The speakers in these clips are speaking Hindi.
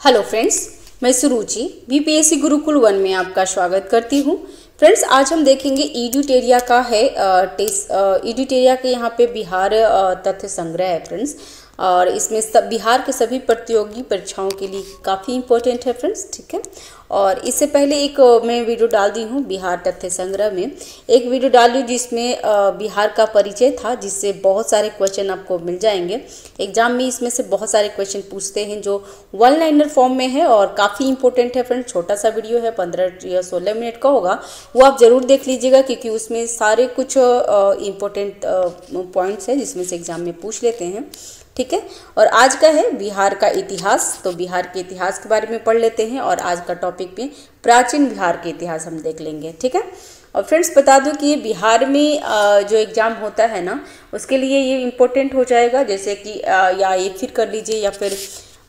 हेलो फ्रेंड्स, मैं सुरुचि बीपीएससी गुरुकुल 1 में आपका स्वागत करती हूँ। फ्रेंड्स, आज हम देखेंगे ईडुटेरिया का है टेस्ट। ईडुटेरिया के यहाँ पे बिहार तथ्य संग्रह है फ्रेंड्स, और इसमें सब बिहार के सभी प्रतियोगी परीक्षाओं के लिए काफ़ी इम्पोर्टेंट है फ्रेंड्स। ठीक है, और इससे पहले एक मैं वीडियो डाल दी हूँ बिहार तथ्य संग्रह में, एक वीडियो डाली जिसमें बिहार का परिचय था, जिससे बहुत सारे क्वेश्चन आपको मिल जाएंगे एग्जाम में। इसमें से बहुत सारे क्वेश्चन पूछते हैं जो वन लाइनर फॉर्म में है और काफ़ी इंपॉर्टेंट है फ्रेंड्स। छोटा सा वीडियो है, 15 या 16 मिनट का होगा, वो आप ज़रूर देख लीजिएगा क्योंकि उसमें सारे कुछ इम्पोर्टेंट पॉइंट्स हैं जिसमें से एग्जाम में पूछ लेते हैं। ठीक है, और आज का है बिहार का इतिहास, तो बिहार के इतिहास के बारे में पढ़ लेते हैं और आज का टॉपिक में प्राचीन बिहार के इतिहास हम देख लेंगे। ठीक है, और फ्रेंड्स बता दूं कि ये बिहार में जो एग्ज़ाम होता है ना, उसके लिए ये इम्पोर्टेंट हो जाएगा, जैसे कि या ये फिर कर लीजिए या फिर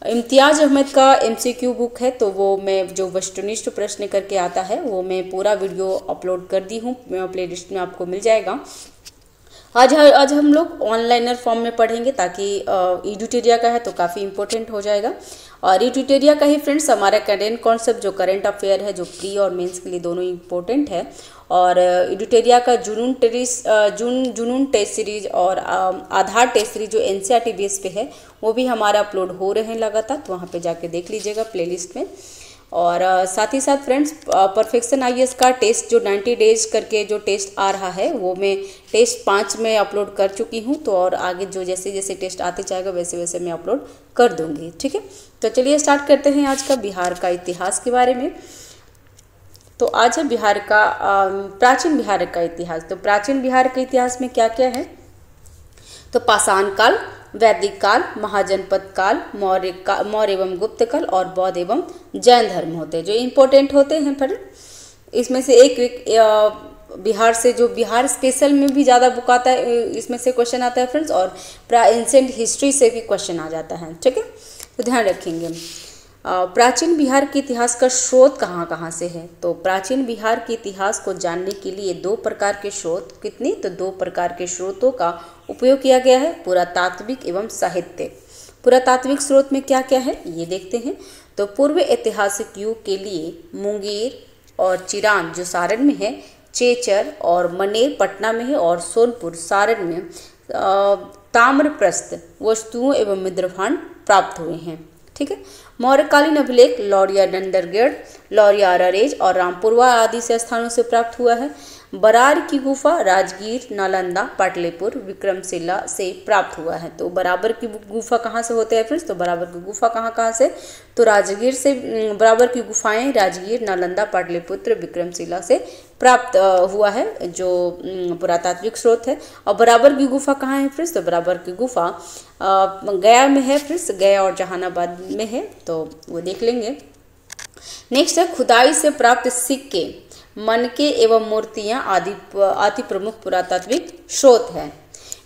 इम्तियाज़ अहमद का MCQ बुक है, तो वो मैं जो वस्तुनिष्ठ प्रश्न करके आता है वो मैं पूरा वीडियो अपलोड कर दी हूँ, प्लेलिस्ट में आपको मिल जाएगा। आज हम लोग ऑनलाइनर फॉर्म में पढ़ेंगे ताकि ईडुटेरिया का है तो काफ़ी इंपॉर्टेंट हो जाएगा। और ईडुटेरिया का ही फ्रेंड्स हमारा करेंट कॉन्सेप्ट जो करंट अफेयर है, जो प्री और मेंस के लिए दोनों इंपॉर्टेंट है। और ईडुटेरिया का जुनून टेस्ट सीरीज और आधार टेस्ट सीरीज जो NCERT बेस पे है वो भी हमारा अपलोड हो रहे हैं लगातार, तो वहाँ पे जाके देख लीजिएगा प्लेलिस्ट में। और साथ ही साथ फ्रेंड्स परफेक्शन IAS का टेस्ट जो 90 डेज करके जो टेस्ट आ रहा है वो मैं टेस्ट 5 में अपलोड कर चुकी हूँ, तो और आगे जो जैसे जैसे टेस्ट आते जाएगा वैसे वैसे मैं अपलोड कर दूँगी। ठीक है, तो चलिए स्टार्ट करते हैं आज का बिहार का इतिहास के बारे में। तो आज है बिहार का प्राचीन बिहार का इतिहास। तो प्राचीन बिहार के इतिहास में क्या क्या है, तो पाषाण काल, वैदिक काल, महाजनपद काल, मौर्य एवं गुप्त काल और बौद्ध एवं जैन धर्म होते हैं जो इम्पोर्टेंट होते हैं। फिर इसमें से एक बिहार से जो बिहार स्पेशल में भी ज़्यादा बुक आता है, इसमें से क्वेश्चन आता है फ्रेंड्स, और एंशिएंट हिस्ट्री से भी क्वेश्चन आ जाता है। ठीक है, तो ध्यान रखेंगे। प्राचीन बिहार के इतिहास का स्रोत कहाँ कहाँ से है, तो प्राचीन बिहार के इतिहास को जानने के लिए दो प्रकार के स्रोत, कितनी, तो दो प्रकार के स्रोतों का उपयोग किया गया है, पुरातात्विक एवं साहित्य। पुरातात्विक स्रोत में क्या क्या है ये देखते हैं। तो पूर्व ऐतिहासिक युग के लिए मुंगेर और चिरान जो सारण में है, चेचर और मनेर पटना में है, और सोनपुर सारण में ताम्रप्रस्थ वस्तुओं एवं मित्रभांड प्राप्त हुए हैं। ठीक है, मौर्यकालीन अभिलेख लौरिया नंदरगढ़, लौरिया अरारेज और रामपुरवा आदि से स्थानों से प्राप्त हुआ है। बरार की गुफा राजगीर, नालंदा, पाटलिपुत्र, विक्रमशिला से प्राप्त हुआ है। तो बराबर की गुफा कहाँ से होते हैं फ्रेंड्स, तो बराबर की गुफा कहाँ से, तो राजगीर से बराबर की गुफाएं राजगीर, नालंदा, पाटलिपुत्र, विक्रमशिला से प्राप्त हुआ है जो पुरातात्विक स्रोत है। और बराबर की गुफा कहाँ है फ्रेंड्स, तो बराबर की गुफा गया में है फ्रेंड्स, गया और जहानाबाद में है, तो वो देख लेंगे। नेक्स्ट है खुदाई से प्राप्त सिक्के, मनके एवं मूर्तियां आदि प्रमुख पुरातात्विक स्रोत है।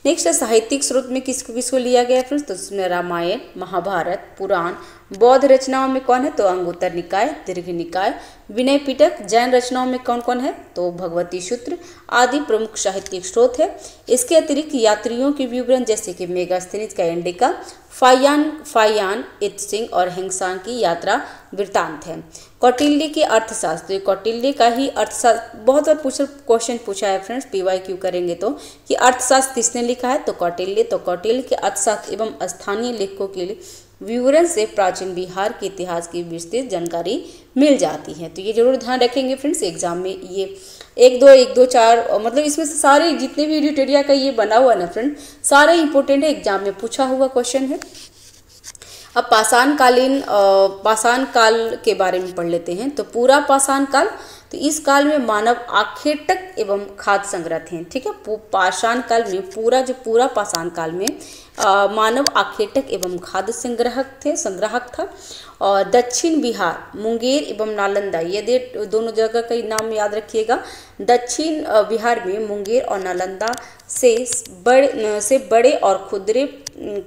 नेक्स्ट है साहित्यिक स्रोत में किसको किसको लिया गया फ्रेंड्स, तो इसमें रामायण, महाभारत, पुराण। बौद्ध रचनाओं में कौन है, तो अंगुत्तर निकाय, दीर्घ निकाय, विनय पिटक। जैन रचनाओं में कौन कौन है, तो भगवती सूत्र आदि प्रमुख साहित्यिक स्रोत है। इसके अतिरिक्त यात्रियों के विवरण जैसे कि मेगास्थनीज का इंडिका, फायान इत्सिंग और हिंगसांग की यात्रा वृत्तांत है। कौटिल्य के अर्थशास्त्र, कौटिल्य का ही अर्थशास्त्र बहुत बार क्वेश्चन पूछा है फ्रेंड्स, PYQ करेंगे तो, कि अर्थशास्त्र किसने लिखा है, तो कौटिल्य। तो कौटिल्य के अर्थशास्त्र एवं स्थानीय लेखकों के लिए विवरण से प्राचीन बिहार के इतिहास की विस्तृत जानकारी मिल जाती है। तो ये जरूर ध्यान रखेंगे फ्रेंड्स, एग्जाम में ये 1 2 4 मतलब इसमें से सारे जितने भी ईडुटेरिया का ये बना हुआ है ना फ्रेंड, सारे इंपॉर्टेंट है, एग्जाम में पूछा हुआ क्वेश्चन है। अब पाषाण काल के बारे में पढ़ लेते हैं। तो पूरा पाषाण काल, तो इस काल में मानव आखेटक एवं खाद्य संग्रह थे। ठीक है, पाषाण काल में पूरा पाषाण काल में मानव आखेटक एवं खाद्य संग्राहक था। और दक्षिण बिहार मुंगेर एवं नालंदा, ये दोनों जगह का नाम याद रखिएगा। दक्षिण बिहार में मुंगेर और नालंदा से बड़े और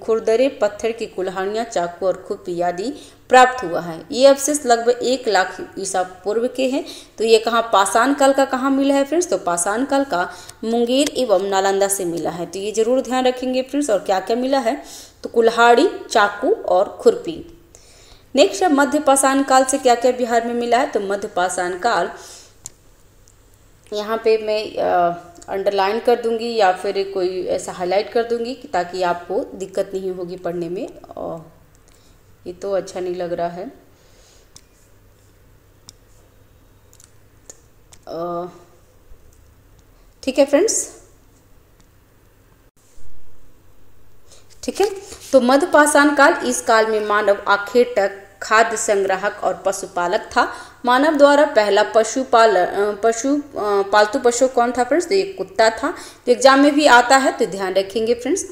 खुरदरे पत्थर की कुल्हाड़ियाँ, चाकू और खुरपी आदि प्राप्त हुआ है। ये अवशेष लगभग 1 लाख ईसा पूर्व के हैं। तो ये कहाँ पाषाण काल का कहाँ मिला है फ्रेंड्स, तो पाषाण काल का मुंगेर एवं नालंदा से मिला है। तो ये जरूर ध्यान रखेंगे फ्रेंड्स। और क्या क्या मिला है, तो कुल्हाड़ी, चाकू और खुरपी। नेक्स्ट है मध्य पाषाण काल से क्या क्या बिहार में मिला है। तो मध्य पाषाण काल यहाँ पे मैं अंडरलाइन कर दूंगी या फिर कोई ऐसा हाईलाइट कर दूंगी कि ताकि आपको दिक्कत नहीं होगी पढ़ने में। ये तो अच्छा नहीं लग रहा है। ठीक है फ्रेंड्स, ठीक है। तो मध्य पाषाण काल, इस काल में मानव आखेटक, खाद्य संग्राहक और पशुपालक था। मानव द्वारा पहला पालतू पशु कौन था फ्रेंड्स। तो ये कुत्ता था। तो एग्जाम में भी आता है तो ध्यान रखेंगे फ्रेंड्स।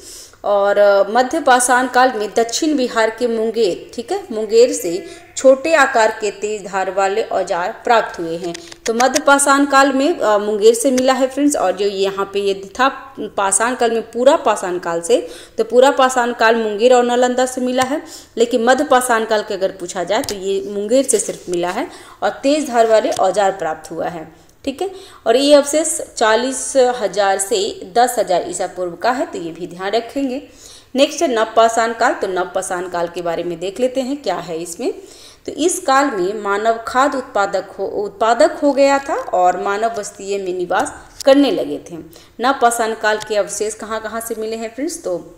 और मध्य पाषाण काल में दक्षिण बिहार के मुंगेर, ठीक है, मुंगेर से छोटे आकार के तेज धार वाले औजार प्राप्त हुए हैं। तो मध्य पाषाण काल में मुंगेर से मिला है फ्रेंड्स। और जो यहाँ पे ये था पाषाण काल में पूरा पाषाण काल से, तो पूरा पाषाण काल मुंगेर और नालंदा से मिला है। लेकिन मध्य पाषाण काल के अगर पूछा जाए तो ये मुंगेर से सिर्फ मिला है और तेज धार वाले औजार प्राप्त हुआ है, ठीक है। और ये अवशेष 40,000 से 10,000 ईसा पूर्व का है, तो ये भी ध्यान रखेंगे। नेक्स्ट है नवपाषाण काल। तो नवपाषाण काल के बारे में देख लेते हैं क्या है इसमें। तो इस काल में मानव खाद्य उत्पादक हो गया था और मानव बस्तियों में निवास करने लगे थे। नवपाषाण काल के अवशेष कहाँ कहाँ से मिले हैं फ्रेंड्स। तो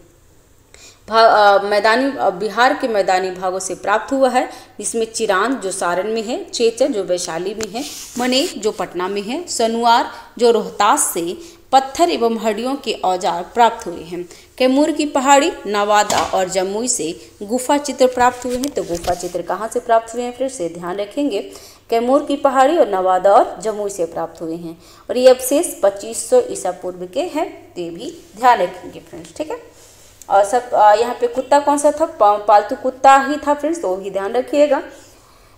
बिहार के मैदानी भागों से प्राप्त हुआ है, जिसमें चिरांद जो सारण में है, चेचर जो वैशाली में है, मनेर जो पटना में है, सनुआर जो रोहतास से पत्थर एवं हड्डियों के औजार प्राप्त हुए हैं। कैमूर की पहाड़ी, नवादा और जमुई से गुफा चित्र प्राप्त हुए हैं। तो गुफा चित्र कहाँ से प्राप्त हुए हैं फिर से ध्यान रखेंगे। कैमूर की पहाड़ी और नवादा और जमुई से प्राप्त हुए हैं। और ये अवशेष 2500 ईसा पूर्व के हैं, तो ये भी ध्यान रखेंगे फ्रेंड्स, ठीक है। और सब यहाँ पे कुत्ता कौन सा था, पालतू कुत्ता ही था फ्रेंड्स, तो भी ध्यान रखिएगा।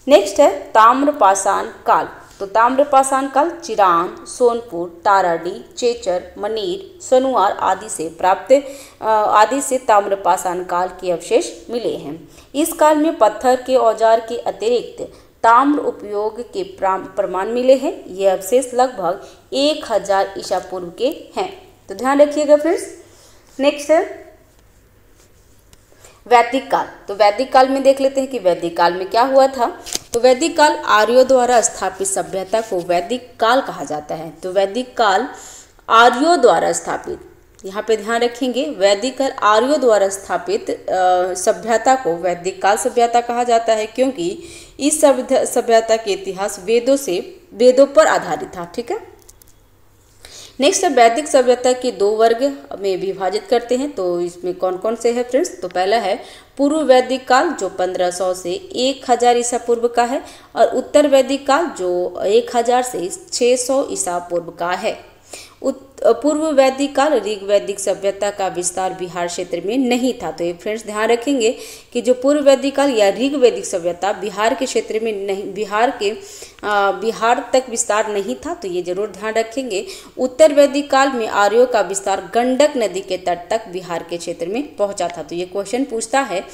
नेक्स्ट है ताम्रपाषाण काल। तो ताम्रपाषाण काल चिरांद, सोनपुर, ताराडीह, चेचर, मनेर, सनुआर आदि से ताम्रपाषाण काल के अवशेष मिले हैं। इस काल में पत्थर के औजार के अतिरिक्त ताम्र उपयोग के प्रमाण मिले हैं। ये अवशेष लगभग 1000 ईसा पूर्व के हैं, तो ध्यान रखिएगा फ्रेंड्स। नेक्स्ट है वैदिक काल। तो वैदिक काल में देख लेते हैं कि वैदिक काल में क्या हुआ था। तो वैदिक काल आर्यों द्वारा स्थापित सभ्यता को वैदिक काल कहा जाता है। तो वैदिक काल आर्यों द्वारा स्थापित, यहाँ पे ध्यान रखेंगे, वैदिक काल आर्यों द्वारा स्थापित सभ्यता को वैदिक काल सभ्यता कहा जाता है, क्योंकि इस सभ्यता के इतिहास वेदों पर आधारित था, ठीक है। नेक्स्ट वैदिक सभ्यता के 2 वर्ग में विभाजित करते हैं। तो इसमें कौन कौन से हैं फ्रेंड्स। तो पहला है पूर्व वैदिक काल जो 1500 से 1000 ईसा पूर्व का है, और उत्तर वैदिक काल जो 1000 से 600 ईसा पूर्व का है। पूर्व वैदिक काल ऋग वैदिक सभ्यता का विस्तार बिहार क्षेत्र में नहीं था। तो ये फ्रेंड्स ध्यान रखेंगे कि जो पूर्व वैदिक काल या ऋग वैदिक सभ्यता बिहार के क्षेत्र में नहीं, बिहार तक विस्तार नहीं था, तो ये जरूर ध्यान रखेंगे। उत्तर वैदिक काल में आर्यों का विस्तार गंडक नदी के तट तक बिहार के क्षेत्र में पहुंचा था। तो ये क्वेश्चन पूछता है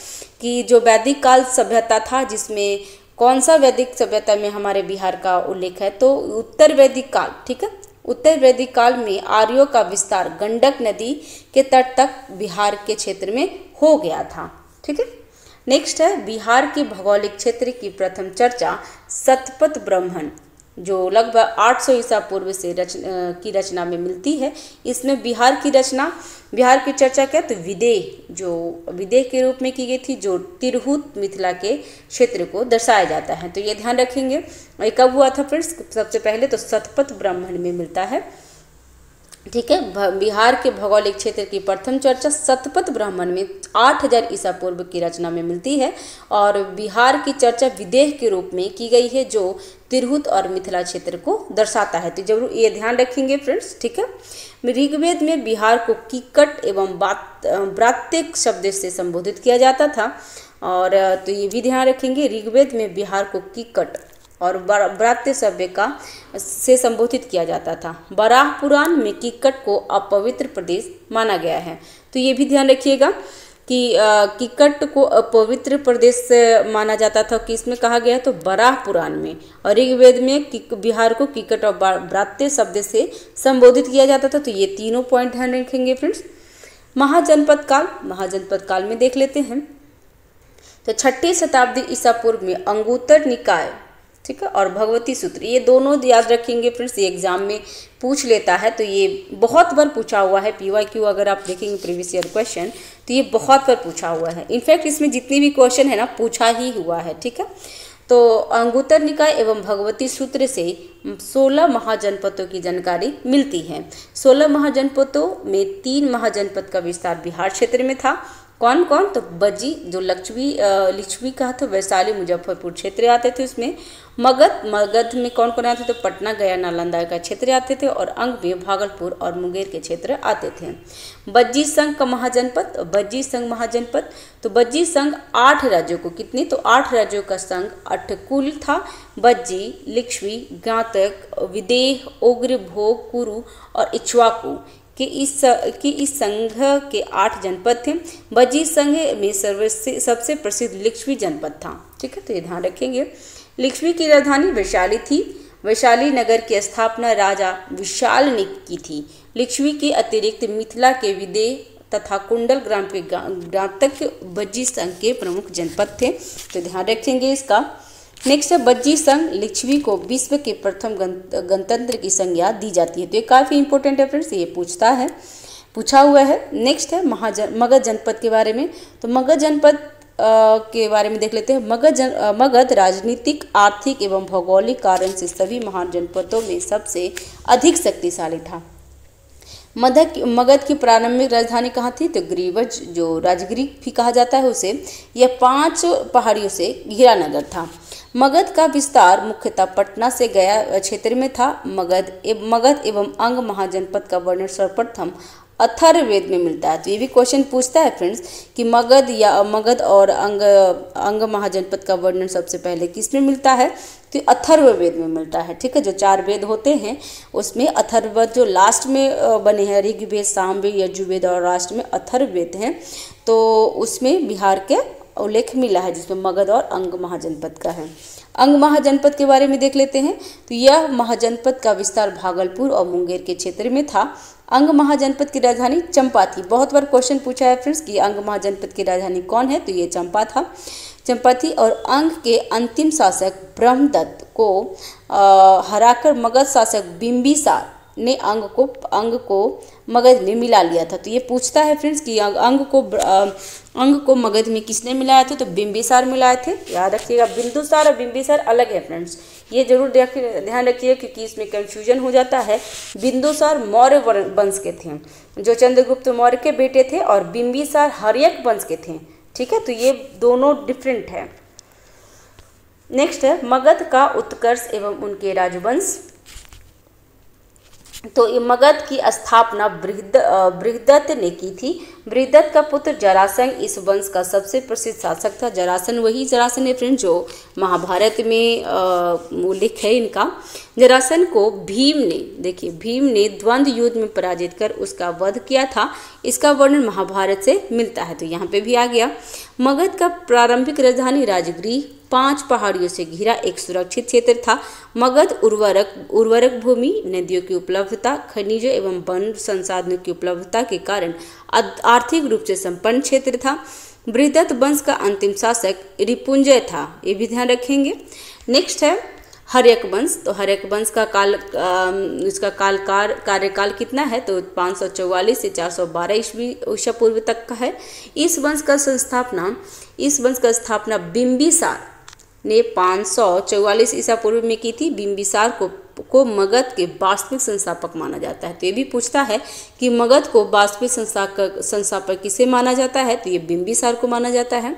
कि जो वैदिक काल सभ्यता था जिसमें कौन सा वैदिक सभ्यता में हमारे बिहार का उल्लेख है। तो उत्तर वैदिक काल, ठीक है। उत्तर वैदिक काल में आर्यों का विस्तार गंडक नदी के तट तक बिहार के क्षेत्र में हो गया था, ठीक है। नेक्स्ट है बिहार के भौगोलिक क्षेत्र की प्रथम चर्चा शतपथ ब्राह्मण जो लगभग 800 ईसा पूर्व से की रचना में मिलती है। इसमें बिहार की चर्चा क्या, तो विदेह के रूप में की गई थी, जो तिरहुत मिथिला के क्षेत्र को दर्शाया जाता है। तो ये ध्यान रखेंगे। ये कब हुआ था फ्रेंड्स, सबसे पहले तो शतपथ ब्राह्मण में मिलता है, ठीक है। बिहार के भौगोलिक क्षेत्र की प्रथम चर्चा शतपथ ब्राह्मण में 8000 ईसा पूर्व की रचना में मिलती है, और बिहार की चर्चा विदेह के रूप में की गई है जो तिरहुत और मिथिला क्षेत्र को दर्शाता है। तो जरूर ये ध्यान रखेंगे फ्रेंड्स, ठीक है। ऋग्वेद में बिहार को किकट एवं ब्रात्य शब्द से संबोधित किया जाता था, और तो ये भी ध्यान रखेंगे, ऋग्वेद में बिहार को किकट और ब्रात्य शब्द से संबोधित किया जाता था। बराह पुराण में किकट को अपवित्र प्रदेश माना गया है। तो ये भी ध्यान रखिएगा कि किकट को अपवित्र प्रदेश माना जाता था, किसमें कहा गया है, तो बराह पुराण में। और ऋग्वेद में बिहार को किकट और ब्रात्य शब्द से संबोधित किया जाता था। तो ये तीनों पॉइंट ध्यान रखेंगे फ्रेंड्स। महाजनपद काल में देख लेते हैं तो 6ठी शताब्दी ईसा पूर्व में अंगुत्तर निकाय, ठीक है, और भगवती सूत्र, ये दोनों याद रखेंगे फ्रेंड्स, ये एग्जाम में पूछ लेता है। तो ये बहुत बार पूछा हुआ है, PYQ अगर आप देखेंगे प्रीवियस ईयर क्वेश्चन तो ये बहुत बार पूछा हुआ है। इनफैक्ट इसमें जितनी भी क्वेश्चन है ना पूछा ही हुआ है, ठीक है। तो अंगुत्तर निकाय एवं भगवती सूत्र से 16 महाजनपदों की जानकारी मिलती है। 16 महाजनपदों में 3 महाजनपद का विस्तार बिहार क्षेत्र में था। कौन कौन? तो बज्जी जो लिच्छवी का था, वैशाली मुजफ्फरपुर क्षेत्र आते थे उसमें। मगध में कौन कौन आते थे? तो पटना गया नालंदा का क्षेत्र आते थे, और अंग में भागलपुर और मुंगेर के क्षेत्र आते थे। बज्जी संघ का महाजनपद, बज्जी संघ महाजनपद, तो बज्जी संघ 8 राज्यों को, कितने? तो 8 राज्यों का संघ अट्ठकुल था। बज्जी, लिच्छवी, ज्ञातक, विदेह, उग्र, भोग, कुरु और इक्ष्वाकु कि इस संघ के 8 जनपद थे। बज्जी संघ में सबसे प्रसिद्ध लिच्छवी जनपद था, ठीक है, तो ये ध्यान रखेंगे। लिच्छवी की राजधानी वैशाली थी। वैशाली नगर की स्थापना राजा विशाल ने की थी। लिच्छवी के अतिरिक्त मिथिला के विदेह तथा कुंडल ग्राम के ज्ञातक बज्जी संघ के प्रमुख जनपद थे, तो ध्यान रखेंगे इसका। नेक्स्ट है बज्जी संघ लिच्छवी को विश्व के प्रथम गणतंत्र की संज्ञा दी जाती है, तो ये काफ़ी इंपॉर्टेंट है फ्रेंड्स, ये पूछा हुआ है। नेक्स्ट है मगध जनपद के बारे में, तो मगध जनपद के बारे में देख लेते हैं। मगध राजनीतिक, आर्थिक एवं भौगोलिक कारण से सभी महान जनपदों में सबसे अधिक शक्तिशाली था। मगध की प्रारंभिक राजधानी कहाँ थी? तो ग्रीवज, जो राजगिरी भी कहा जाता है उसे, यह 5 पहाड़ियों से घिरा नगर था। मगध का विस्तार मुख्यतः पटना से गया क्षेत्र में था। मगध एवं अंग महाजनपद का वर्णन सर्वप्रथम अथर्ववेद में मिलता है, तो ये भी क्वेश्चन पूछता है फ्रेंड्स कि मगध और अंग महाजनपद का वर्णन सबसे पहले किसमें मिलता है? तो अथर्ववेद में मिलता है, ठीक है। जो 4 वेद होते हैं उसमें अथर्ववेद जो लास्ट में बने हैं, ऋग्वेद, सामवेद, यजुर्वेद और लास्ट में अथर्ववेद हैं, तो उसमें बिहार के उल्लेख मिला है जिसमें मगध और अंग महाजनपद का है। अंग महाजनपद के बारे में देख लेते हैं, तो यह महाजनपद का विस्तार भागलपुर और मुंगेर के क्षेत्र में था। अंग महाजनपद की राजधानी चंपा थी। बहुत बार क्वेश्चन पूछा है फ्रेंड्स कि अंग महाजनपद की राजधानी कौन है, तो ये चंपा थी। और अंग के अंतिम शासक ब्रह्मदत्त को हराकर मगध शासक बिंबिसार ने अंग को मगध में मिला लिया था। तो ये पूछता है फ्रेंड्स कि अंग को मगध में किसने मिलाया था? तो बिंबिसार मिलाए थे। याद रखिएगा, बिंदुसार और बिंबिसार अलग है फ्रेंड्स, ये जरूर ध्यान रखिए क्योंकि इसमें कंफ्यूजन हो जाता है। बिंदुसार मौर्य वंश के थे जो चंद्रगुप्त मौर्य के बेटे थे, और बिंबिसार हर्यक वंश के थे, ठीक है, तो ये दोनों डिफरेंट है। नेक्स्ट है मगध का उत्कर्ष एवं उनके राजवंश। तो मगध की स्थापना बृहदत्त ने की थी। बृहदत्त का पुत्र जरासंध इस वंश का सबसे प्रसिद्ध शासक था। जरासंध वही जरासंध है फ्रेंड जो महाभारत में उल्लेख है इनका। जरासंध को भीम ने द्वंद्व युद्ध में पराजित कर उसका वध किया था। इसका वर्णन महाभारत से मिलता है, तो यहाँ पे भी आ गया। मगध का प्रारंभिक राजधानी राजगृह 5 पहाड़ियों से घिरा एक सुरक्षित क्षेत्र था। मगध उर्वरक भूमि, नदियों की उपलब्धता, खनिजों एवं वन संसाधनों की उपलब्धता के कारण आर्थिक रूप से संपन्न क्षेत्र था। बृहदत्त वंश का अंतिम शासक रिपुंजय था, ये भी ध्यान रखेंगे। नेक्स्ट है हर्यक वंश। तो हर्यक वंश का कार्यकाल कितना है? तो 544 से 412 ईसा पूर्व तक का है। इस वंश का स्थापना बिंबिसार ने 544 ईसा पूर्व में की थी। बिंबिसार को मगध के वास्तविक संस्थापक माना जाता है, तो ये भी पूछता है कि मगध को वास्तविक संस्थापक किसे माना जाता है? तो ये बिंबिसार को माना जाता है।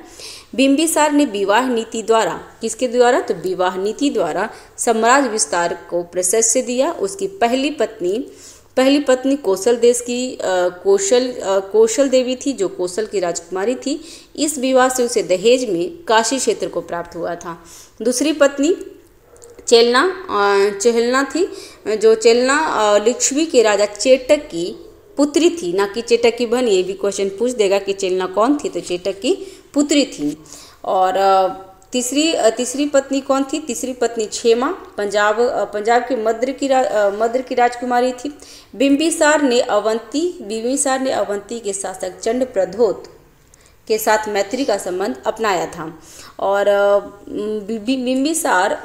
बिंबिसार ने विवाह नीति द्वारा, किसके द्वारा? तो विवाह नीति द्वारा साम्राज्य विस्तार को प्रशस्ति दिया। उसकी पहली पत्नी कौशल देश की कौशल देवी थी जो कौशल की राजकुमारी थी। इस विवाह से उसे दहेज में काशी क्षेत्र को प्राप्त हुआ था। दूसरी पत्नी चेहलना थी जो चेलना लिच्छवी के राजा चेटक की पुत्री थी, ना कि चेटक की बहन। ये भी क्वेश्चन पूछ देगा कि चेलना कौन थी, तो चेटक की पुत्री थी। और तीसरी पत्नी कौन थी? तीसरी पत्नी क्षेमा पंजाब के मद्र की राजकुमारी थी। बिंबिसार ने अवंती के शासक चंड प्रद्योत के साथ मैत्री का संबंध अपनाया था। और बिंबिसार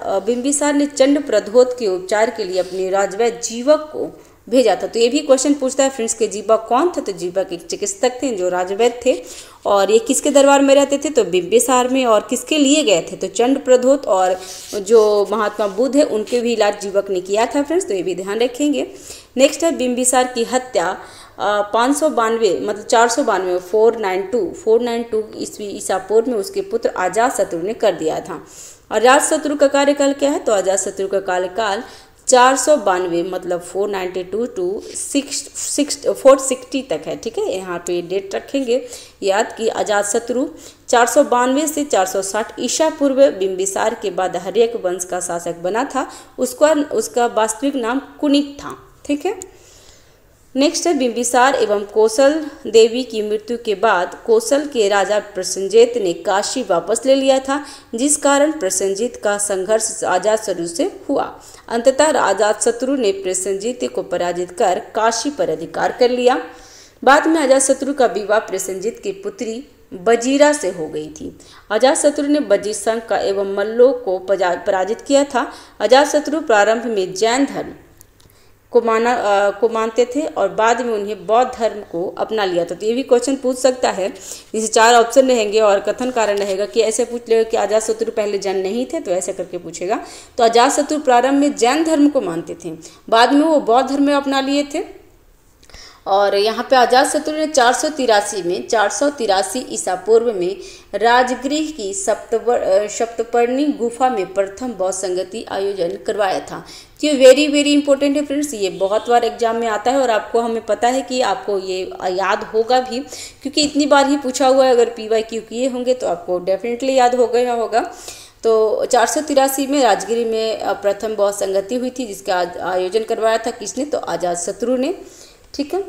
ने चंड प्रद्योत के उपचार के लिए अपने राजवैद्य जीवक को भेजा था। तो ये भी क्वेश्चन पूछता है फ्रेंड्स के जीवक कौन थे, तो जीवक एक चिकित्सक थे जो राजवैद्य थे, और ये किसके दरबार में रहते थे, तो बिंबिसार में। और किसके लिए गए थे, तो चंड प्रद्योत और जो महात्मा बुद्ध है उनके भी इलाज जीवक ने किया था फ्रेंड्स, तो ये भी ध्यान रखेंगे। नेक्स्ट है बिंबिसार की हत्या 592 मतलब 492 492 ईसा पूर्व में उसके पुत्र अजातशत्रु ने कर दिया था। अजातशत्रु का कार्यकाल क्या है, तो अजातशत्रु का कार्यकाल 492 मतलब 492 टू 460 तक है। ठीक है, यहाँ पे डेट रखेंगे याद कि अजातशत्रु 492 से 460 ईसा पूर्व बिंबिसार के बाद हर्यक वंश का शासक बना था। उसका वास्तविक नाम कुनिक था। ठीक है, नेक्स्ट है बिंबिसार एवं कौशल देवी की मृत्यु के बाद कौशल के राजा प्रसेनजीत ने काशी वापस ले लिया था, जिस कारण प्रसेनजीत का संघर्ष अजातशत्रु से हुआ। अंततः अजातशत्रु ने प्रसेनजीत को पराजित कर काशी पर अधिकार कर लिया। बाद में अजातशत्रु का विवाह प्रसेनजीत की पुत्री बजीरा से हो गई थी। अजातशत्रु ने बजीर संघ का एवं मल्लों को पराजित किया था। अजातशत्रु प्रारंभ में जैन धर्म को मानते थे और बाद में उन्हें बौद्ध धर्म को अपना लिया था। तो ये भी क्वेश्चन पूछ सकता है, जैसे 4 ऑप्शन रहेंगे और कथन कारण रहेगा कि ऐसे पूछ लेगा कि अजातशत्रु पहले जैन नहीं थे, तो ऐसे करके पूछेगा। तो अजातशत्रु प्रारंभ में जैन धर्म को मानते थे, बाद में वो बौद्ध धर्म में अपना लिए थे। और यहाँ पे अजातशत्रु ने 483 ईसा पूर्व में राजगृह की सप्तपर्णी गुफा में प्रथम बौद्ध संगति आयोजन करवाया था। तो ये वेरी वेरी इंपॉर्टेंट है फ्रेंड्स, ये बहुत बार एग्जाम में आता है और आपको हमें पता है कि आपको ये याद होगा भी, क्योंकि इतनी बार ही पूछा हुआ है। अगर PYQ किए होंगे तो आपको डेफिनेटली याद हो गया होगा। तो 483 में राजगृह में प्रथम बौद्ध संगति हुई थी, जिसका आयोजन करवाया था किसने, तो अजातशत्रु ने। ठीक है,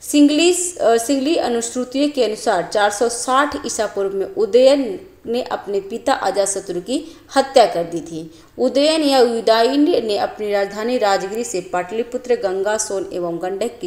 सिंगली अनुश्रुतियों के अनुसार 460 ईसा पूर्व में उदयन ने अपने पिता अजातशत्रु की हत्या कर दी थी। उदयन या उदयन ने अपनी राजधानी राजगृह से पाटलिपुत्र, गंगा, सोन एवं गंडक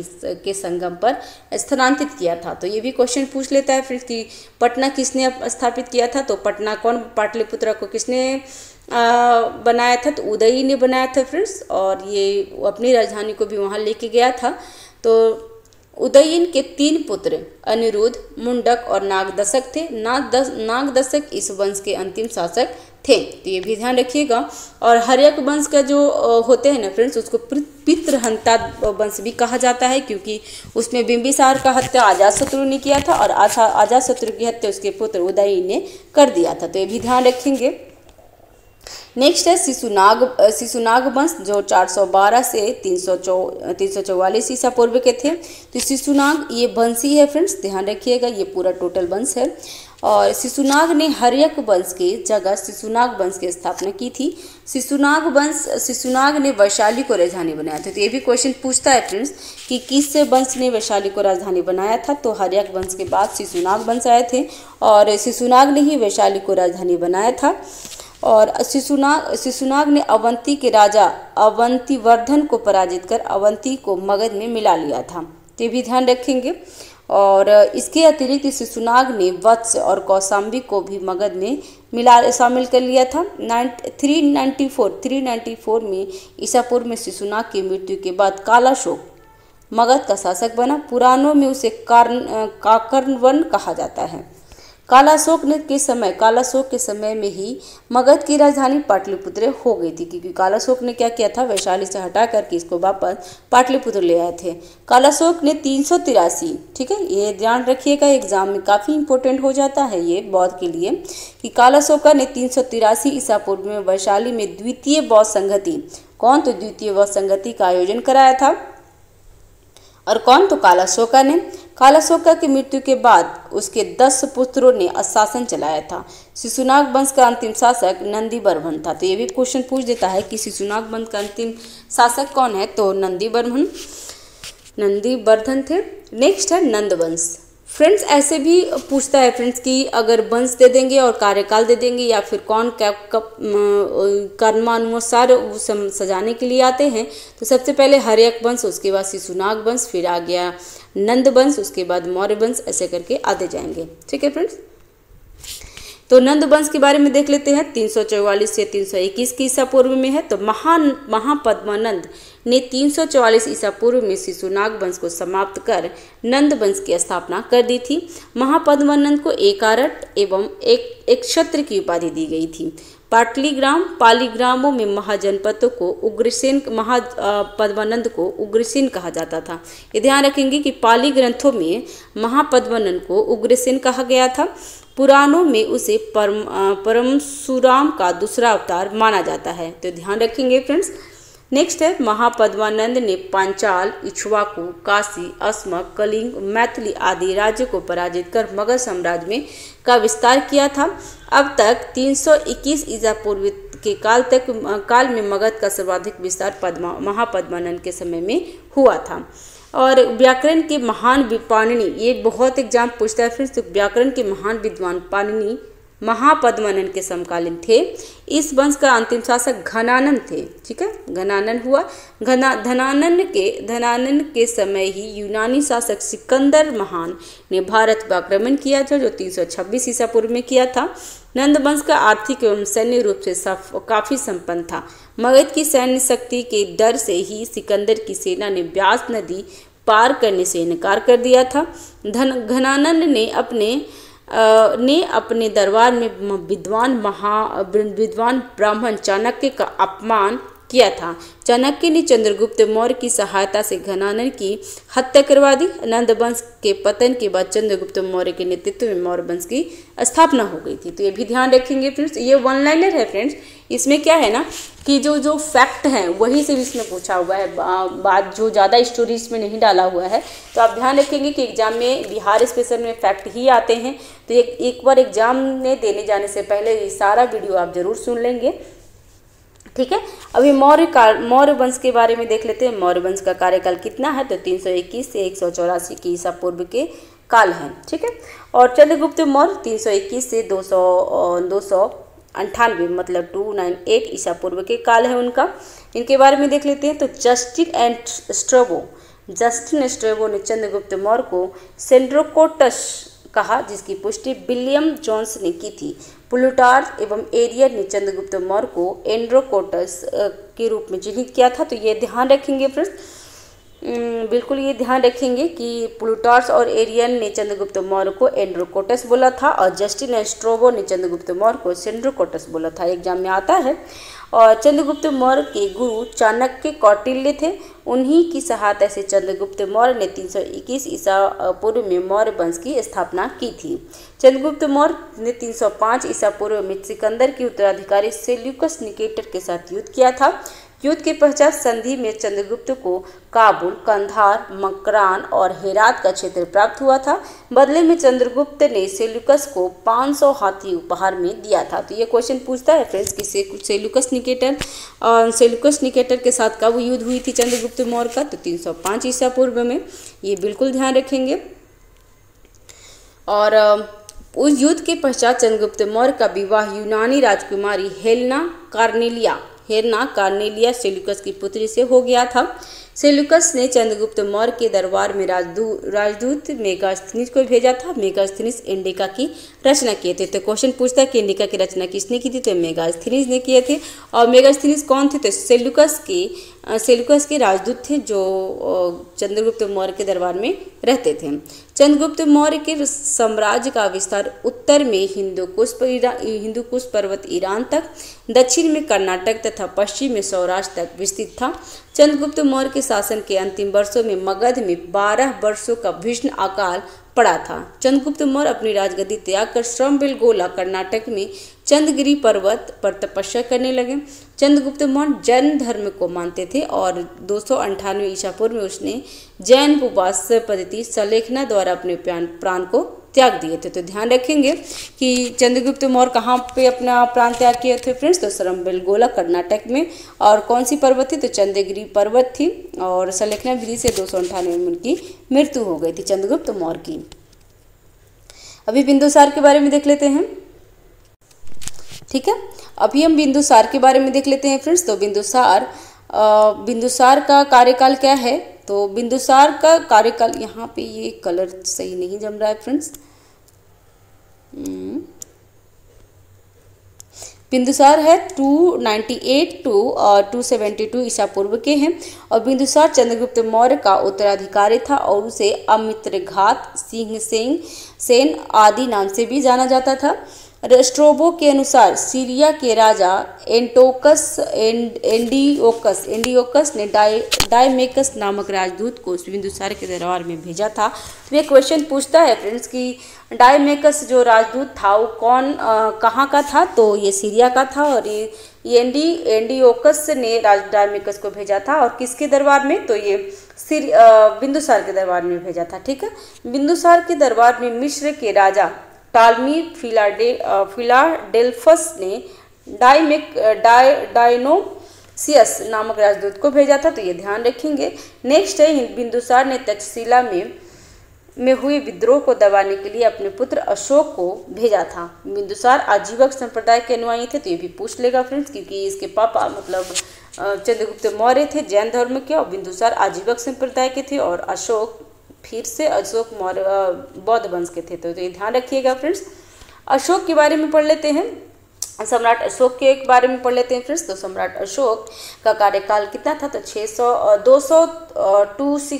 के संगम पर स्थानांतरित किया था। तो ये भी क्वेश्चन पूछ लेता है फिर कि पटना किसने स्थापित किया था, तो पटना कौन, पाटलिपुत्र को किसने बनाया था, तो उदयी ने बनाया था फ्रेंड्स, और ये अपनी राजधानी को भी वहाँ लेके गया था। तो उदयन के 3 पुत्र अनिरुद्ध, मुंडक और नागदशक थे। नागदशक इस वंश के अंतिम शासक थे, तो ये भी ध्यान रखिएगा। और हर्यक वंश का जो होते हैं ना फ्रेंड्स, उसको पितृहंता वंश भी कहा जाता है, क्योंकि उसमें बिंबिसार का हत्या अजातशत्रु ने किया था और अजातशत्रु की हत्या उसके पुत्र उदयन ने कर दिया था। तो ये भी ध्यान रखेंगे। नेक्स्ट है शिशुनाग वंश, जो 412 से 344 ईसा पूर्व के थे। तो शिशुनाग ये वंश ही है फ्रेंड्स, ध्यान रखिएगा, ये पूरा टोटल वंश है। और शिशुनाग ने हर्यक वंश की जगह शिशुनाग वंश की स्थापना की थी। शिशुनाग ने वैशाली को राजधानी बनाया था। तो ये भी क्वेश्चन पूछता है फ्रेंड्स कि किस वंश ने वैशाली को राजधानी बनाया था, तो हर्यक वंश के बाद शिशुनाग वंश आए थे और शिशुनाग ने ही वैशाली को राजधानी बनाया था। और शिशुनाग ने अवंती के राजा अवंतीवर्धन को पराजित कर अवंती को मगध में मिला लिया था। तो ये भी ध्यान रखेंगे। और इसके अतिरिक्त शिशुनाग ने वत्स और कौशाम्बी को भी मगध में शामिल कर लिया था। 394 में ईसा पूर्व में शिशुनाग की मृत्यु के बाद कालाशोक मगध का शासक बना। पुराणों में उसे काकर्णवन कहा जाता है। कालाशोक के समय में ही मगध की राजधानी पाटलिपुत्र हो गई थी, क्योंकि कालाशोक ने क्या किया था, वैशाली से हटा करके इसको वापस पाटलिपुत्र ले आए थे। कालाशोक ने 383, ठीक है, ये ध्यान रखिएगा, एग्जाम में काफ़ी इंपॉर्टेंट हो जाता है ये बौद्ध के लिए, कि कालाशोक ने 383 ईसा पूर्व में वैशाली में द्वितीय बौद्ध संगति, कौन, तो द्वितीय बौद्ध संगति का आयोजन कराया था। और कौन, तो कालाशोका ने। कालाशोका की मृत्यु के बाद उसके 10 पुत्रों ने शासन चलाया था। शिशुनाग वंश का अंतिम शासक नंदीवर्धन था। तो ये भी क्वेश्चन पूछ देता है कि शिशुनाग वंश का अंतिम शासक कौन है, तो नंदीवर्धन थे। नेक्स्ट है नंद वंश। फ्रेंड्स ऐसे भी पूछता है फ्रेंड्स कि अगर वंश दे देंगे और कार्यकाल दे देंगे या फिर कौन कब कर्मानुसार सजाने के लिए आते हैं, तो सबसे पहले हर्यक वंश, उसके बाद शिशुनाग वंश, फिर आ गया नंद वंश, उसके बाद मौर्य वंश, ऐसे करके आते जाएंगे। ठीक है फ्रेंड्स, तो नंद वंश के बारे में देख लेते हैं। 344 से 321 की ईसा पूर्व में है। तो महापद्मानंद ने 344 ईसा पूर्व में शिशुनाग वंश को समाप्त कर नंद वंश की स्थापना कर दी थी। महापद्मानंद को एकारट एवं एक क्षत्र की उपाधि दी गई थी। पालीग्रामों में महाजनपदों को उग्रसेन, महापद्मानंद को उग्रसेन कहा जाता था। ये ध्यान रखेंगे कि पाली ग्रंथों में महापद्मानंद को उग्रसेन कहा गया था। पुराणों में उसे परमशुराम का दूसरा अवतार माना जाता है। तो ध्यान रखेंगे फ्रेंड्स। नेक्स्ट है, महापद्मानंद ने पांचाल, इक्ष्वाकु, काशी, अस्मक, कलिंग, मैथिली आदि राज्यों को पराजित कर मगध साम्राज्य में का विस्तार किया था। अब तक 321 ईसा पूर्व के काल में मगध का सर्वाधिक विस्तार महापद्मानंद के समय में हुआ था। और व्याकरण के महान पाणिनि, ये बहुत एग्जाम पूछता है फ्रेंड्स, तो व्याकरण के महान विद्वान पाणिनि महापद्मानंद के समकालीन थे। इस वंश का अंतिम शासक घनानंद थे। ठीक है, घनानंद हुआ। धनानंद के समय ही यूनानी शासक सिकंदर महान ने भारत पर आक्रमण किया था, जो 326 ईसा पूर्व में किया था। नंद वंश का आर्थिक एवं सैन्य रूप से काफी संपन्न था। मगध की सैन्य शक्ति के डर से ही सिकंदर की सेना ने ब्यास नदी पार करने से इनकार कर दिया था। घनानंद ने अपने दरबार में विद्वान ब्राह्मण चाणक्य का अपमान किया था। चाणक्य ने चंद्रगुप्त मौर्य की सहायता से घनानंद की हत्या करवा दी। नंद वंश के पतन के बाद चंद्रगुप्त मौर्य के नेतृत्व में मौर्य वंश की स्थापना हो गई थी। तो ये भी ध्यान रखेंगे फ्रेंड्स। ये वन लाइनर है फ्रेंड्स। इसमें क्या है ना कि जो फैक्ट हैं वही से इसमें पूछा हुआ है, बात जो ज़्यादा स्टोरी इसमें नहीं डाला हुआ है। तो आप ध्यान रखेंगे कि एग्जाम में बिहार स्पेशल में फैक्ट ही आते हैं। तो एक बार एग्जाम में देने जाने से पहले ये सारा वीडियो आप जरूर सुन लेंगे। ठीक है, अभी मौर्य वंश के बारे में देख लेते हैं। मौर्य वंश का कार्यकाल कितना है, तो 321 से 184 की ईसा पूर्व के काल है। ठीक है, और चंद्रगुप्त मौर्य 321 से 298 मतलब 298 ईसा पूर्व के काल है उनका। इनके बारे में देख लेते हैं। तो जस्टिन स्ट्रेबो ने चंद्रगुप्त मौर्य को सेंड्रोकोटस कहा, जिसकी पुष्टि विलियम जोन्स ने की थी। प्लूटार्क एवं एरियन ने चंद्रगुप्त मौर्य को एंड्रोकोटस के रूप में चिन्हित किया था। तो ये ध्यान रखेंगे फ्रेंड्स, बिल्कुल ये ध्यान रखेंगे कि प्लूटार्क और एरियन ने चंद्रगुप्त मौर्य को एंड्रोकोटस बोला था और जस्टिन स्ट्रेबो ने चंद्रगुप्त मौर्य को सेंड्रोकोटस बोला था। एग्जाम में आता है। और चंद्रगुप्त मौर्य के गुरु चाणक्य कौटिल्य थे। उन्हीं की सहायता से चंद्रगुप्त मौर्य ने 321 ईसा पूर्व में मौर्य वंश की स्थापना की थी। चंद्रगुप्त मौर्य ने 305 ईसा पूर्व में सिकंदर के उत्तराधिकारी सेल्यूकस निकेटर के साथ युद्ध किया था। युद्ध के पश्चात संधि में चंद्रगुप्त को काबुल, कंधार, मकरान और हेरात का क्षेत्र प्राप्त हुआ था। बदले में चंद्रगुप्त ने सेल्यूकस को 500 हाथी उपहार में दिया था। तो ये क्वेश्चन पूछता है फ्रेंड्स कि सेल्यूकस निकेटर के साथ कब युद्ध हुई थी चंद्रगुप्त मौर्य का, तो 305 ईसा पूर्व में। ये बिल्कुल ध्यान रखेंगे। और उस युद्ध के पश्चात चंद्रगुप्त मौर्य का विवाह यूनानी राजकुमारी हेलेना कार्नेलिया सेल्यूकस की पुत्री से हो गया था। सेल्यूकस ने चंद्रगुप्त मौर्य के दरबार में राजदूत मेगास्थनीज को भेजा था। मेगास्थनीज इंडिका की रचना किए थे। तो क्वेश्चन पूछता है कि इंडिका की रचना किसने की थी, तो मेगास्थनीज ने किए थे। और मेगास्थनीज कौन थे, तो सेल्यूकस के राजदूत थे जो चंद्रगुप्त मौर्य के दरबार में रहते थे। चंद्रगुप्त मौर्य के साम्राज्य का विस्तार उत्तर में हिंदुकुश पर्वत ईरान तक, दक्षिण में कर्नाटक तथा पश्चिम में सौराष्ट्र तक विस्तृत था। चंद्रगुप्त मौर्य के शासन के अंतिम वर्षों में मगध में 12 वर्षों का भीषण अकाल पड़ा था। चंद्रगुप्त मौर्य अपनी राजगद्दी त्याग कर श्रवणबेलगोला कर्नाटक में चंद्रगिरी पर्वत पर तपस्या करने लगे। चंद्रगुप्त मौर्य जैन धर्म को मानते थे और 298 ईसा पूर्व में उसने जैन उपास्य पद्धति सलेखना द्वारा अपने प्राण को त्याग दिए थे। तो ध्यान रखेंगे कि चंद्रगुप्त मौर्य कहाँ पे अपना प्राण त्याग किए थे फ्रेंड्स, तो श्रवणबेलगोला कर्नाटक में। और कौन सी पर्वत थी, तो चंद्रगिरी पर्वत थी। और सलेखना विधि से 298 में उनकी मृत्यु हो गई थी चंद्रगुप्त मौर्य की। अभी बिंदुसार के बारे में देख लेते हैं। ठीक है, अभी हम बिंदुसार के बारे में देख लेते हैं फ्रेंड्स। तो बिंदुसार का कार्यकाल क्या है, तो बिंदुसार का कार्यकाल, यहाँ पे ये कलर सही नहीं जम रहा है फ्रेंड्स। बिंदुसार है 298 टू 272 ईसा पूर्व के हैं और बिंदुसार चंद्रगुप्त मौर्य का उत्तराधिकारी था और उसे अमित्रघात, सिंह सेन आदि नाम से भी जाना जाता था। स्ट्रोबो के अनुसार सीरिया के राजा एंडियोकस ने डायमेकस नामक राजदूत को बिंदुसार के दरबार में भेजा था। तो ये क्वेश्चन पूछता है फ्रेंड्स कि डायमेकस जो राजदूत था वो कहाँ का था, तो ये सीरिया का था और ये एंडियोकस ने डायमेकस को भेजा था और किसके दरबार में, तो ये बिंदुसार के दरबार में भेजा था। ठीक है, बिंदुसार के दरबार में मिस्र के राजा टालमी फिलाडेल्फस ने डायनोसियस नामक राजदूत को भेजा था। तो ये ध्यान रखेंगे। नेक्स्ट है, बिंदुसार ने तक्षशिला में हुए विद्रोह को दबाने के लिए अपने पुत्र अशोक को भेजा था। बिंदुसार आजीवक संप्रदाय के अनुयायी थे, तो ये भी पूछ लेगा फ्रेंड्स, क्योंकि इसके पापा मतलब चंद्रगुप्त मौर्य थे जैन धर्म के और बिंदुसार आजीवक संप्रदाय के थे और अशोक फिर से अशोक मौर्य बौद्ध वंश के थे। तो ये ध्यान रखिएगा फ्रेंड्स। अशोक के बारे में पढ़ लेते हैं, सम्राट अशोक के बारे में पढ़ लेते हैं फ्रेंड्स। तो सम्राट अशोक का कार्यकाल कितना था, तो 232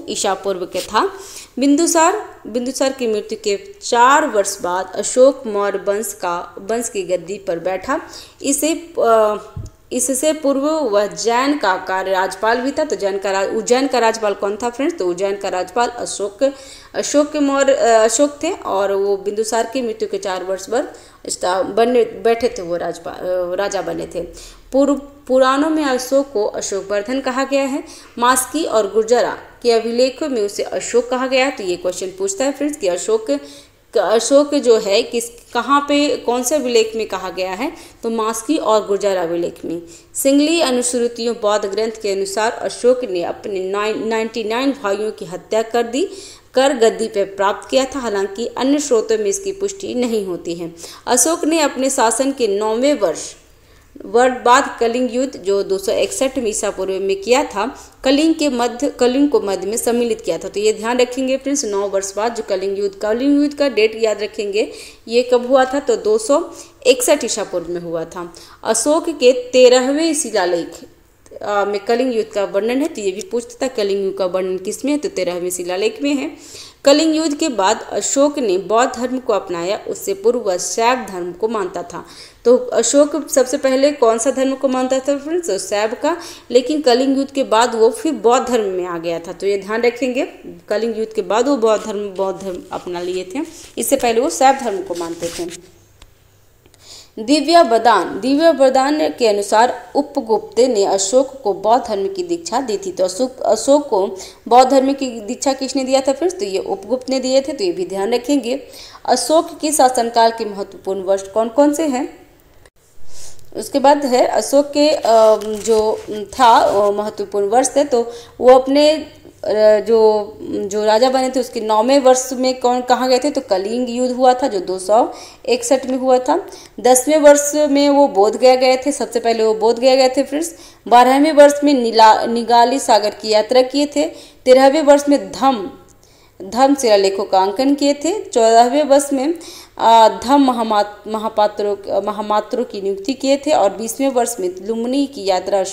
ईसा पूर्व के था। बिंदुसार की मृत्यु के 4 वर्ष बाद अशोक मौर्य वंश की गद्दी पर बैठा। इससे पूर्व वह उज्जैन का राजपाल भी था। तो उज्जैन का राजपाल कौन था फ्रेंड्स, तो उज्जैन का राजपाल अशोक थे और वो बिंदुसार की मृत्यु के 4 वर्ष बाद बैठे थे, वो राजा बने थे। पुराणों में अशोक को अशोकवर्धन कहा गया है। मास्की और गुर्जरा के अभिलेखों में उसे अशोक कहा गया है। तो ये क्वेश्चन पूछता है फ्रेंड्स कि अशोक जो है कहाँ पे कौन से अभिलेख में कहा गया है, तो मास्की और गुर्जर अभिलेख में। सिंगली अनुश्रुतियों बौद्ध ग्रंथ के अनुसार अशोक ने अपने 99 भाइयों की हत्या कर गद्दी पर प्राप्त किया था। हालांकि अन्य स्रोतों में इसकी पुष्टि नहीं होती है। अशोक ने अपने शासन के 9वें वर्ष बाद कलिंग युद्ध जो 261 ईसा पूर्व में किया था, कलिंग को मध्य में सम्मिलित किया था। तो ये ध्यान रखेंगे फ्रेंड्स, 9 वर्ष बाद जो कलिंग युद्ध का डेट याद रखेंगे, ये कब हुआ था, तो 261 ईसा पूर्व में हुआ था। अशोक के 13वें शिलालेख में कलिंग युद्ध का वर्णन है। तो ये भी पूछता था कलिंग युद्ध का वर्णन किसमें है, तो 13वें शिलालेख में है। कलिंग युद्ध के बाद अशोक ने बौद्ध धर्म को अपनाया। उससे पूर्व वह शैव धर्म को मानता था। तो अशोक सबसे पहले कौन सा धर्म को मानता था फ्रेंड्स, तो शैव का, लेकिन कलिंग युद्ध के बाद वो फिर बौद्ध धर्म में आ गया था। तो ये ध्यान रखेंगे, कलिंग युद्ध के बाद वो बौद्ध धर्म अपना लिए थे। इससे पहले वो शैव धर्म को मानते थे। दिव्य वरदान के अनुसार उपगुप्त ने अशोक को बौद्ध धर्म की दीक्षा दी थी। तो अशोक को बौद्ध धर्म की दीक्षा किसने दिया था फ्रेंड्स, तो ये उपगुप्त ने दिए थे। तो ये भी ध्यान रखेंगे। अशोक के शासनकाल के महत्वपूर्ण वर्ष कौन कौन से हैं। उसके बाद है अशोक के जो था महत्वपूर्ण वर्ष थे, तो वो अपने जो राजा बने थे उसके 9वें वर्ष में कहाँ गए थे, तो कलिंग युद्ध हुआ था जो 261 में हुआ था। 10वें वर्ष में वो बोध गया गए थे, सबसे पहले वो बोध गया गए थे फ्रेंड्स। 12वें वर्ष में निगाली सागर की यात्रा किए थे। 13वें वर्ष में धम्म शिलालेखों का अंकन किए थे। 14वें वर्ष में धम्म महापात्रों की नियुक्ति किए थे और 20वें वर्ष में लुम्बिनी की यात्रा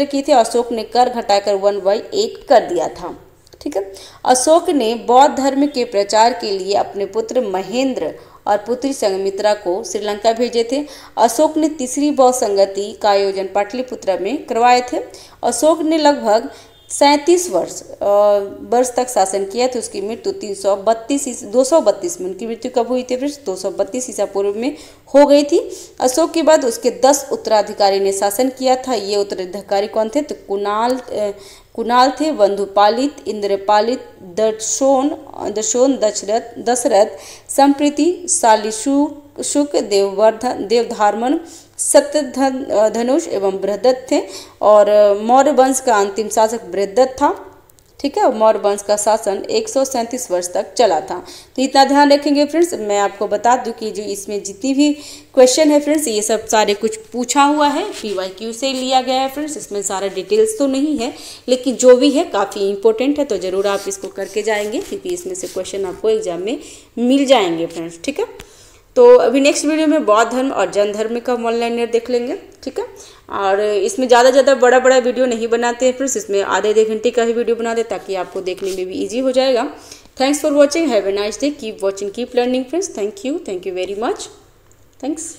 की थी। अशोक ने कर घटाकर 1/8 कर दिया था। ठीक है, अशोक ने बौद्ध धर्म के प्रचार के लिए अपने पुत्र महेंद्र और पुत्री संघमित्रा को श्रीलंका भेजे थे। अशोक ने तीसरी बौद्ध संगति का आयोजन पाटलिपुत्र में करवाए थे। अशोक ने लगभग 37 वर्ष तक शासन किया तो उसकी मृत्यु 232 में, उनकी मृत्यु कब हुई थी फिर 232 ईसा पूर्व में हो गई थी। अशोक के बाद उसके 10 उत्तराधिकारी ने शासन किया था। ये उत्तराधिकारी कौन थे, तो कुणाल थे, बंधुपालित, इंद्रपालित, दशोन, दशरथ, संप्रीति, शालिशुक, देवधार्मन, सत्यधनुष एवं बृहदत्त थे। और मौर्य वंश का अंतिम शासक बृहदत्त था। ठीक है। मौर्य वंश का शासन 137 वर्ष तक चला था। तो इतना ध्यान रखेंगे फ्रेंड्स। मैं आपको बता दूं कि जो इसमें जितनी भी क्वेश्चन है फ्रेंड्स, ये सब सारे कुछ पूछा हुआ है, PYQ से लिया गया है फ्रेंड्स। इसमें सारा डिटेल्स तो नहीं है, लेकिन जो भी है काफ़ी इंपॉर्टेंट है, तो ज़रूर आप इसको करके जाएंगे, क्योंकि इसमें से क्वेश्चन आपको एग्जाम में मिल जाएंगे फ्रेंड्स। ठीक है। तो अभी नेक्स्ट वीडियो में बौद्ध धर्म और जैन धर्म का वन लाइनर देख लेंगे। ठीक है। और इसमें ज़्यादा बड़ा बड़ा वीडियो नहीं बनाते हैं फ्रेंड्स, इसमें आधे घंटे का ही वीडियो बना दे, ताकि आपको देखने में भी ईजी हो जाएगा। Thanks for watching, have a nice day, keep watching, keep learning friends. Thank you very much, thanks.